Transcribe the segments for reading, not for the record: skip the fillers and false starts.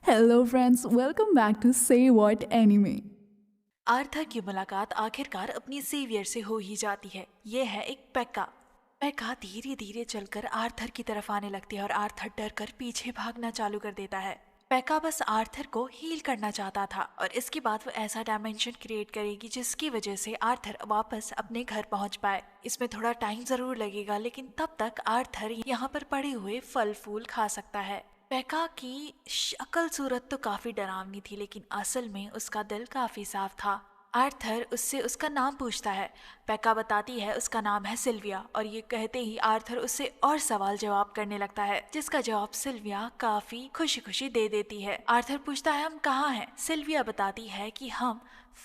Hello friends, welcome back to Say What Anime. Arthur की मुलाकात आखिरकार अपनी सेवियर से हो ही जाती है। ये है एक पेक्का। पेक्का धीरे धीरे चलकर आर्थर की तरफ आने लगती है और आर्थर डर कर पीछे भागना चालू कर देता है। पेक्का बस आर्थर को हील करना चाहता था और इसके बाद वो ऐसा डायमेंशन क्रिएट करेगी जिसकी वजह से आर्थर वापस अपने घर पहुंच पाए। इसमें थोड़ा टाइम जरूर लगेगा, लेकिन तब तक आर्थर यहाँ पर पड़े हुए फल फूल खा सकता है। पेका की शक्ल सूरत तो काफी डरावनी थी, लेकिन असल में उसका दिल काफी साफ था। आर्थर उससे उसका नाम पूछता है। पेका बताती है उसका नाम है सिल्विया, और ये कहते ही आर्थर उससे और सवाल जवाब करने लगता है, जिसका जवाब सिल्विया काफी खुशी खुशी दे देती है। आर्थर पूछता है हम कहाँ हैं? सिल्विया बताती है कि हम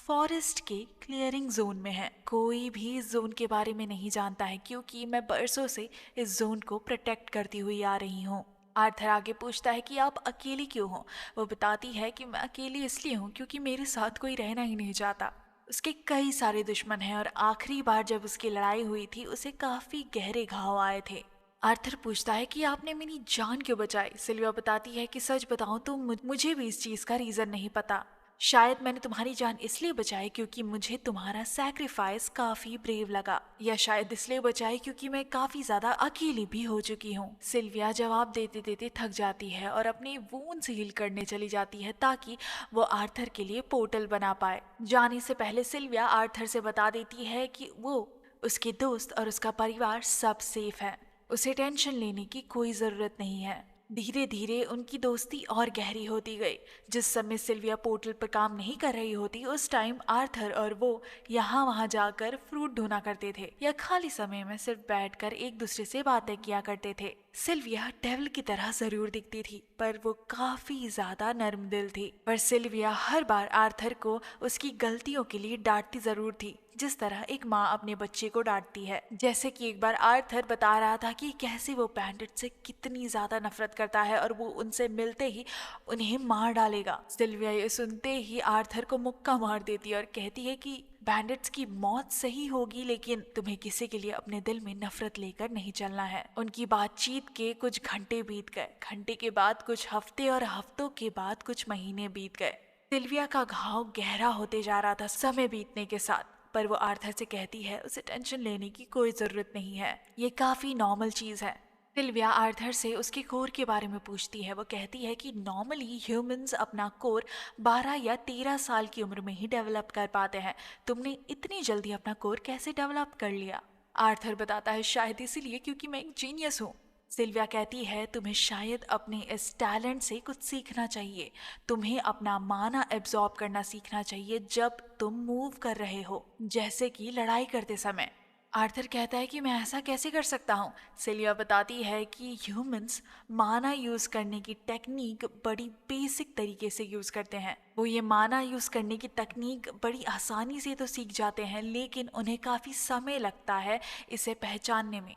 फॉरेस्ट के क्लियरिंग जोन में हैं। कोई भी इस जोन के बारे में नहीं जानता है, क्योंकि मैं बरसों से इस जोन को प्रोटेक्ट करती हुई आ रही हूँ। आर्थर आगे पूछता है कि आप अकेली क्यों हो? वो बताती है कि मैं अकेली इसलिए हूँ क्योंकि मेरे साथ कोई रहना ही नहीं चाहता। उसके कई सारे दुश्मन हैं और आखिरी बार जब उसकी लड़ाई हुई थी उसे काफी गहरे घाव आए थे। आर्थर पूछता है कि आपने मेरी जान क्यों बचाई? सिल्विया बताती है कि सच बताऊं तो मुझे भी इस चीज का रीजन नहीं पता। शायद मैंने तुम्हारी जान इसलिए बचाई क्योंकि मुझे तुम्हारा सैक्रिफाइस काफी ब्रेव लगा, या शायद इसलिए बचाई क्योंकि मैं काफी ज्यादा अकेली भी हो चुकी हूँ। सिल्विया जवाब देते देते थक जाती है और अपनी वूंड्स हील करने चली जाती है ताकि वो आर्थर के लिए पोर्टल बना पाए। जाने से पहले सिल्विया आर्थर से बता देती है कि वो, उसके दोस्त और उसका परिवार सब सेफ है। उसे टेंशन लेने की कोई जरूरत नहीं है। धीरे धीरे उनकी दोस्ती और गहरी होती गई। जिस समय सिल्विया पोर्टल पर काम नहीं कर रही होती, उस टाइम आर्थर और वो यहाँ वहाँ जाकर फ्रूट ढूंढा करते थे, या खाली समय में सिर्फ बैठकर एक दूसरे से बातें किया करते थे। सिल्विया डेविल की तरह जरूर दिखती थी, पर वो काफी ज्यादा नर्म दिल थी। पर सिल्विया हर बार आर्थर को उसकी गलतियों के लिए डांटती जरूर थी, जिस तरह एक माँ अपने बच्चे को डांटती है। जैसे कि एक बार आर्थर बता रहा था कि कैसे वो बैंडिट से कितनी ज्यादा नफरत करता है और वो उनसे मिलते ही उन्हें मार डालेगा। सिल्विया ये सुनते ही आर्थर को मुक्का मार देती है और कहती है कि बैंडिट्स की मौत सही होगी, लेकिन तुम्हें किसी के लिए अपने दिल में नफरत लेकर नहीं चलना है। उनकी बातचीत के कुछ घंटे बीत गए, घंटे के बाद कुछ हफ्ते और हफ्तों के बाद कुछ महीने बीत गए। सिल्विया का घाव गहरा होते जा रहा था समय बीतने के साथ, पर वो आर्थर से कहती है उसे टेंशन लेने की कोई जरूरत नहीं है, ये काफी नॉर्मल चीज है। सिल्विया आर्थर से उसके कोर के बारे में पूछती है। वो कहती है कि नॉर्मली ह्यूमंस अपना कोर 12 या 13 साल की उम्र में ही डेवलप कर पाते हैं। तुमने इतनी जल्दी अपना कोर कैसे डेवलप कर लिया? आर्थर बताता है शायद इसीलिए क्योंकि मैं एक जीनियस हूँ। सिल्विया कहती है तुम्हें शायद अपने इस टैलेंट से कुछ सीखना चाहिए। तुम्हें अपना माना एब्जॉर्ब करना सीखना चाहिए जब तुम मूव कर रहे हो, जैसे कि लड़ाई करते समय। आर्थर कहता है कि मैं ऐसा कैसे कर सकता हूँ? सिल्विया बताती है कि ह्यूमंस माना यूज करने की टेक्निक बड़ी बेसिक तरीके से यूज करते हैं। वो ये माना यूज करने की तकनीक बड़ी आसानी से तो सीख जाते हैं, लेकिन उन्हें काफी समय लगता है इसे पहचानने में।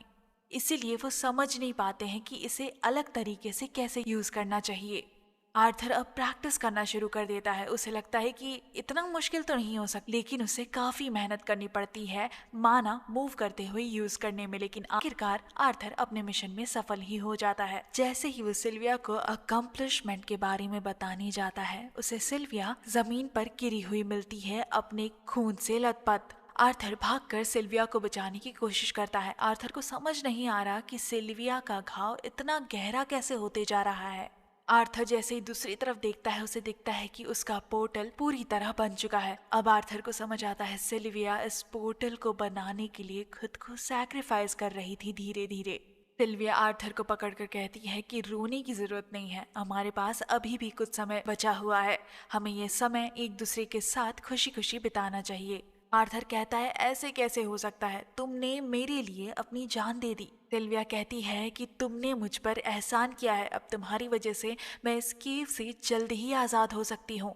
इसीलिए वो समझ नहीं पाते हैं कि इसे अलग तरीके से कैसे यूज करना चाहिए। आर्थर अब प्रैक्टिस करना शुरू कर देता है। उसे लगता है कि इतना मुश्किल तो नहीं हो सकता, लेकिन उसे काफी मेहनत करनी पड़ती है माना मूव करते हुए यूज करने में। लेकिन आखिरकार आर्थर अपने मिशन में सफल ही हो जाता है। जैसे ही वो सिल्विया को अकम्पलिशमेंट के बारे में बताने जाता है, उसे सिल्विया जमीन पर गिरी हुई मिलती है, अपने खून से लथपथ। आर्थर भागकर सिल्विया को बचाने की कोशिश करता है। आर्थर को समझ नहीं आ रहा कि सिल्विया का घाव इतना गहरा कैसे होते जा रहा है। आर्थर जैसे ही दूसरी तरफ देखता है, उसे दिखता है कि उसका पोर्टल पूरी तरह बन चुका है। अब आर्थर को समझ आता है सिल्विया इस पोर्टल को बनाने के लिए खुद को सैक्रिफाइस कर रही थी धीरे धीरे। सिल्विया आर्थर को पकड़कर कहती है कि रोने की जरूरत नहीं है, हमारे पास अभी भी कुछ समय बचा हुआ है। हमें ये समय एक दूसरे के साथ खुशी खुशी बिताना चाहिए। आर्थर कहता है ऐसे कैसे हो सकता है, तुमने मेरे लिए अपनी जान दे दी। सिल्विया कहती है कि तुमने मुझ पर एहसान किया है, अब तुम्हारी वजह से मैं इस केव से जल्द ही आजाद हो सकती हूँ।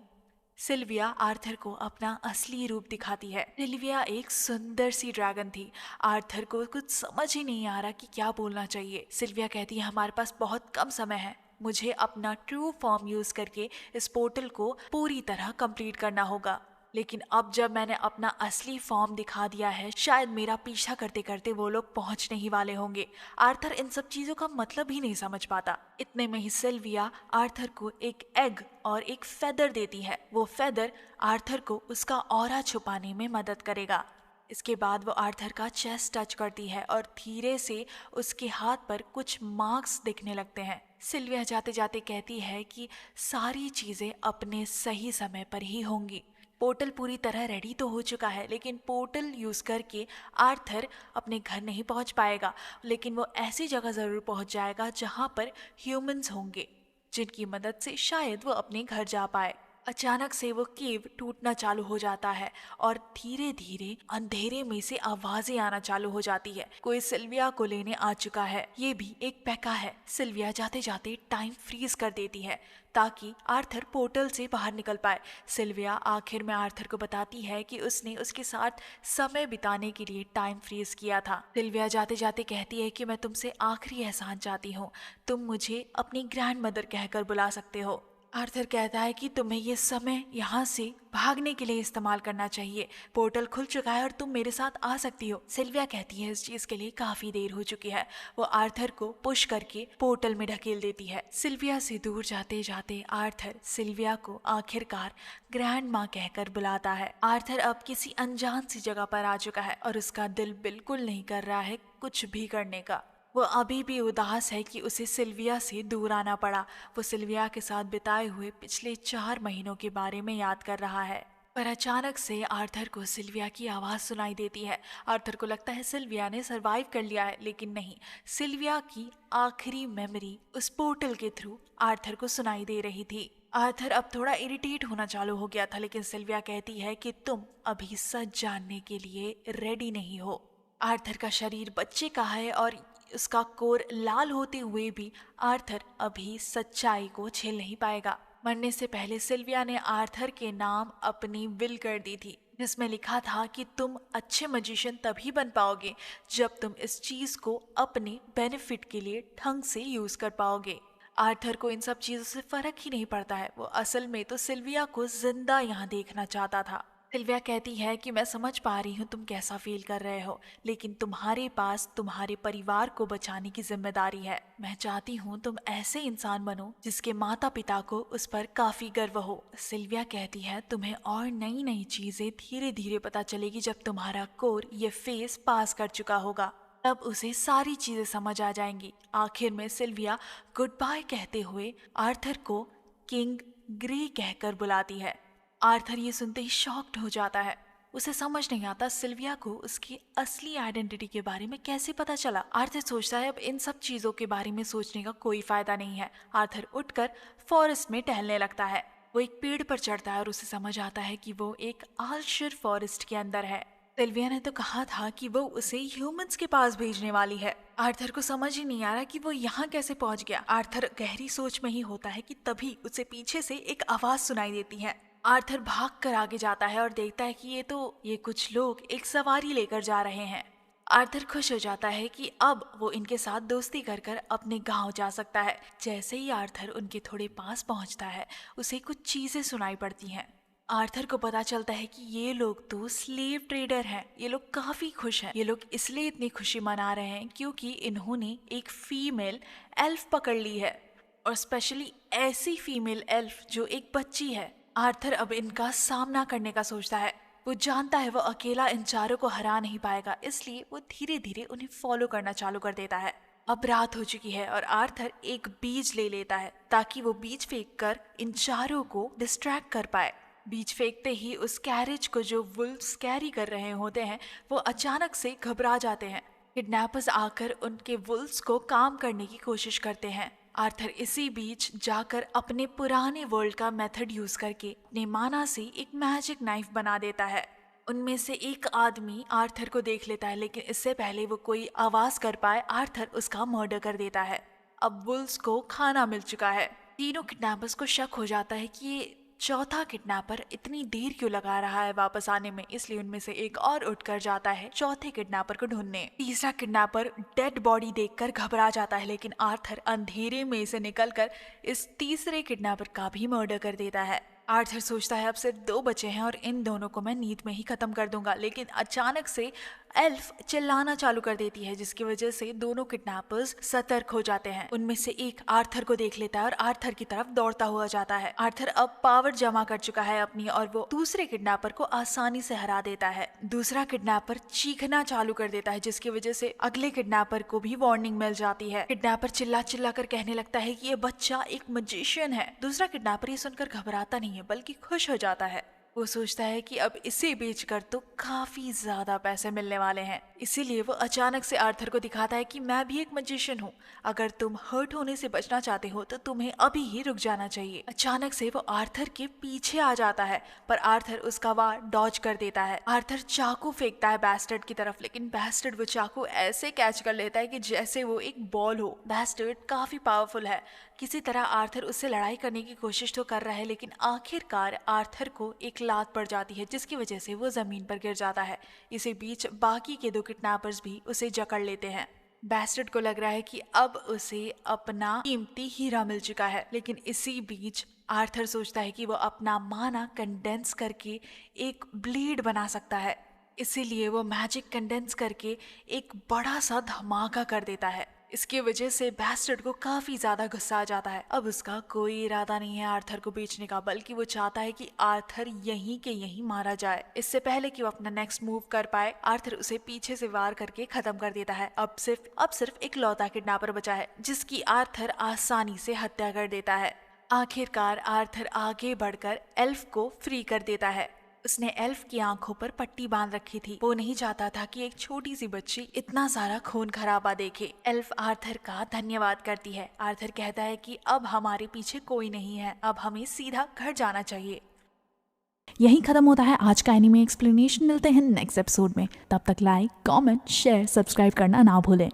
सिल्विया आर्थर को अपना असली रूप दिखाती है। सिल्विया एक सुंदर सी ड्रैगन थी। आर्थर को कुछ समझ ही नहीं आ रहा कि क्या बोलना चाहिए। सिल्विया कहती है हमारे पास बहुत कम समय है, मुझे अपना ट्रू फॉर्म यूज करके इस पोर्टल को पूरी तरह कंप्लीट करना होगा। लेकिन अब जब मैंने अपना असली फॉर्म दिखा दिया है, शायद मेरा पीछा करते करते वो लोग पहुंचने ही वाले होंगे। आर्थर इन सब चीजों का मतलब ही नहीं समझ पाता। इतने में ही सिल्विया आर्थर को एक एग और एक फेदर देती है। वो फेदर आर्थर को उसका ऑरा छुपाने में मदद करेगा। इसके बाद वो आर्थर का चेस्ट टच करती है और धीरे से उसके हाथ पर कुछ मार्क्स दिखने लगते हैं। सिल्विया जाते जाते कहती है कि सारी चीजें अपने सही समय पर ही होंगी। पोर्टल पूरी तरह रेडी तो हो चुका है, लेकिन पोर्टल यूज करके आर्थर अपने घर नहीं पहुंच पाएगा, लेकिन वो ऐसी जगह जरूर पहुंच जाएगा जहां पर ह्यूमंस होंगे, जिनकी मदद से शायद वो अपने घर जा पाए। अचानक से वो केव टूटना चालू हो जाता है और धीरे धीरे अंधेरे में से आवाजें आना चालू हो जाती है। कोई सिल्विया को लेने आ चुका है। ये भी एक पैका है। सिल्विया जाते जाते टाइम फ्रीज कर देती है ताकि आर्थर पोर्टल से बाहर निकल पाए। सिल्विया आखिर में आर्थर को बताती है कि उसने उसके साथ समय बिताने के लिए टाइम फ्रीज किया था। सिल्विया जाते जाते कहती है कि मैं तुमसे आखिरी एहसान चाहती हूँ, तुम मुझे अपनी ग्रैंड मदर कहकर बुला सकते हो। आर्थर कहता है कि तुम्हें ये समय यहाँ से भागने के लिए इस्तेमाल करना चाहिए। पोर्टल खुल चुका है और तुम मेरे साथ आ सकती हो। सिल्विया कहती है इस चीज के लिए काफी देर हो चुकी है। वो आर्थर को पुश करके पोर्टल में ढकेल देती है। सिल्विया से दूर जाते जाते आर्थर सिल्विया को आखिरकार ग्रैंड माँ कहकर बुलाता है। आर्थर अब किसी अनजान सी जगह पर आ चुका है और उसका दिल बिल्कुल नहीं कर रहा है कुछ भी करने का। वो अभी भी उदास है कि उसे सिल्विया से दूर आना पड़ा। वो सिल्विया के साथ बिताए हुए पिछले 4 महीनों के बारे में याद कर रहा है। पर अचानक से आर्थर को सिल्विया की आवाज सुनाई देती है। आर्थर को लगता है सिल्विया ने सरवाइव कर लिया है, लेकिन नहीं। सिल्विया की आखिरी मेमोरी उस पोर्टल के थ्रू आर्थर को सुनाई दे रही थी। आर्थर अब थोड़ा इरिटेट होना चालू हो गया था, लेकिन सिल्विया कहती है कि तुम अभी सच जानने के लिए रेडी नहीं हो। आर्थर का शरीर बच्चे का है और उसका कोर लाल होते हुए भी आर्थर अभी सच्चाई को झेल नहीं पाएगा। मरने से पहले सिल्विया ने आर्थर के नाम अपनी विल कर दी थी, जिसमें लिखा था कि तुम अच्छे मजिशियन तभी बन पाओगे जब तुम इस चीज को अपने बेनिफिट के लिए ढंग से यूज कर पाओगे। आर्थर को इन सब चीजों से फर्क ही नहीं पड़ता है। वो असल में तो सिल्विया को जिंदा यहाँ देखना चाहता था। सिल्विया कहती है कि मैं समझ पा रही हूँ तुम कैसा फील कर रहे हो, लेकिन तुम्हारे पास तुम्हारे परिवार को बचाने की जिम्मेदारी है। मैं चाहती हूँ तुम ऐसे इंसान बनो जिसके माता पिता को उस पर काफी गर्व हो। सिल्विया कहती है तुम्हें और नई नई चीजें धीरे धीरे पता चलेगी जब तुम्हारा कोर ये फेस पास कर चुका होगा, तब उसे सारी चीजें समझ आ जाएंगी। आखिर में सिल्विया गुड बाय कहते हुए आर्थर को किंग ग्रे कहकर बुलाती है। आर्थर ये सुनते ही शॉक्ड हो जाता है। उसे समझ नहीं आता सिल्विया को उसकी असली आइडेंटिटी के बारे में कैसे पता चला। आर्थर सोचता है अब इन सब चीजों के बारे में सोचने का कोई फायदा नहीं है। आर्थर उठकर फॉरेस्ट में टहलने लगता है। वो एक पेड़ पर चढ़ता है और उसे समझ आता है कि वो एक आल्शर फॉरेस्ट के अंदर है। सिल्विया ने तो कहा था कि वो उसे ह्यूमंस के पास भेजने वाली है। आर्थर को समझ ही नहीं आ रहा कि वो यहाँ कैसे पहुंच गया। आर्थर गहरी सोच में ही होता है कि तभी उसे पीछे से एक आवाज सुनाई देती है। आर्थर भाग कर आगे जाता है और देखता है कि ये कुछ लोग एक सवारी लेकर जा रहे हैं। आर्थर खुश हो जाता है कि अब वो इनके साथ दोस्ती कर कर अपने गांव जा सकता है। जैसे ही आर्थर उनके थोड़े पास पहुंचता है, उसे कुछ चीजें सुनाई पड़ती हैं। आर्थर को पता चलता है कि ये लोग तो स्लेव ट्रेडर हैं। ये लोग काफी खुश हैं। ये लोग इसलिए इतनी खुशी मना रहे हैं क्योंकि इन्होंने एक फीमेल एल्फ पकड़ ली है, और स्पेशली ऐसी फीमेल एल्फ जो एक बच्ची है। आर्थर अब इनका सामना करने का सोचता है। वो जानता है वो अकेला इन चारों को हरा नहीं पाएगा, इसलिए वो धीरे धीरे उन्हें फॉलो करना चालू कर देता है। अब रात हो चुकी है और आर्थर एक बीज ले लेता है ताकि वो बीज फेंक कर इन चारों को डिस्ट्रैक्ट कर पाए। बीज फेंकते ही उस कैरेज को जो वुल्व्स कैरी कर रहे होते हैं वो अचानक से घबरा जाते हैं। किडनैपर्स आकर उनके वुल्व्स को काम करने की कोशिश करते हैं। आर्थर इसी बीच जाकर अपने पुराने वर्ल्ड का मेथड यूज करके अपने माना से एक मैजिक नाइफ बना देता है। उनमें से एक आदमी आर्थर को देख लेता है, लेकिन इससे पहले वो कोई आवाज कर पाए आर्थर उसका मर्डर कर देता है। अब वुल्व्स को खाना मिल चुका है। तीनों किडनैपर्स को शक हो जाता है कि ये चौथा किडनैपर इतनी देर क्यों लगा रहा है वापस आने में, इसलिए उनमें से एक और उठकर जाता है चौथे किडनैपर को ढूंढने। तीसरा किडनैपर डेड बॉडी देखकर घबरा जाता है, लेकिन आर्थर अंधेरे में से निकलकर इस तीसरे किडनैपर का भी मर्डर कर देता है। आर्थर सोचता है अब सिर्फ 2 बचे हैं और इन दोनों को मैं नींद में ही खत्म कर दूंगा, लेकिन अचानक से एल्फ चिल्लाना चालू कर देती है, जिसकी वजह से दोनों किडनैपर्स सतर्क हो जाते हैं। उनमें से एक आर्थर को देख लेता है और आर्थर की तरफ दौड़ता हुआ जाता है। आर्थर अब पावर जमा कर चुका है अपनी और वो दूसरे किडनैपर को आसानी से हरा देता है। दूसरा किडनैपर चीखना चालू कर देता है, जिसकी वजह से अगले किडनैपर को भी वार्निंग मिल जाती है। किडनैपर चिल्ला चिल्ला कर कहने लगता है कि ये बच्चा एक मैजिशियन है। दूसरा किडनैपर ये सुनकर घबराता नहीं है बल्कि खुश हो जाता है। वो सोचता है कि अब इसे बेचकर तो काफी ज्यादा पैसे मिलने वाले हैं, इसीलिए वो अचानक से आर्थर को दिखाता है कि मैं भी एक मैजिशियन हूँ। अगर तुम हर्ट होने से बचना चाहते हो तो तुम्हें अभी ही रुक जाना चाहिए। अचानक से वो आर्थर के पीछे आ जाता है, पर आर्थर उसका वार डॉज कर देता है। आर्थर चाकू फेंकता है बैस्टर्ड की तरफ, लेकिन बैस्टर्ड वो चाकू ऐसे कैच कर लेता है कि जैसे वो एक बॉल हो। बैस्टर्ड काफी पावरफुल है। किसी तरह आर्थर उससे लड़ाई करने की कोशिश तो कर रहा है, लेकिन आखिरकार आर्थर को एक लात पड़ जाती है, जिसकी वजह से वो जमीन पर गिर जाता है। इसी बीच बाकी के 2 किडनैपर्स भी उसे जकड़ लेते हैं। बैस्टर्ड को लग रहा है कि अब उसे अपना कीमती हीरा मिल चुका है, लेकिन इसी बीच आर्थर सोचता है कि वो अपना माना कंडेंस करके एक ब्लेड बना सकता है। इसीलिए वो मैजिक कंडेंस करके एक बड़ा सा धमाका कर देता है। इसकी वजह से बैस्टर्ड को काफी ज्यादा गुस्सा आ जाता है। अब उसका कोई इरादा नहीं है आर्थर को बेचने का, बल्कि वो चाहता है कि आर्थर यहीं के यहीं मारा जाए। इससे पहले कि वो अपना नेक्स्ट मूव कर पाए, आर्थर उसे पीछे से वार करके खत्म कर देता है। अब सिर्फ इकलौता किडनैपर बचा है, जिसकी आर्थर आसानी से हत्या कर देता है। आखिरकार आर्थर आगे बढ़कर एल्फ को फ्री कर देता है। उसने एल्फ की आंखों पर पट्टी बांध रखी थी। वो नहीं चाहता था कि एक छोटी सी बच्ची इतना सारा खून खराबा देखे। एल्फ आर्थर का धन्यवाद करती है। आर्थर कहता है कि अब हमारे पीछे कोई नहीं है, अब हमें सीधा घर जाना चाहिए। यहीं खत्म होता है आज का एनीमे एक्सप्लेनेशन। मिलते हैं नेक्स्ट एपिसोड में, तब तक लाइक, कमेंट, शेयर, सब्सक्राइब करना ना भूलें।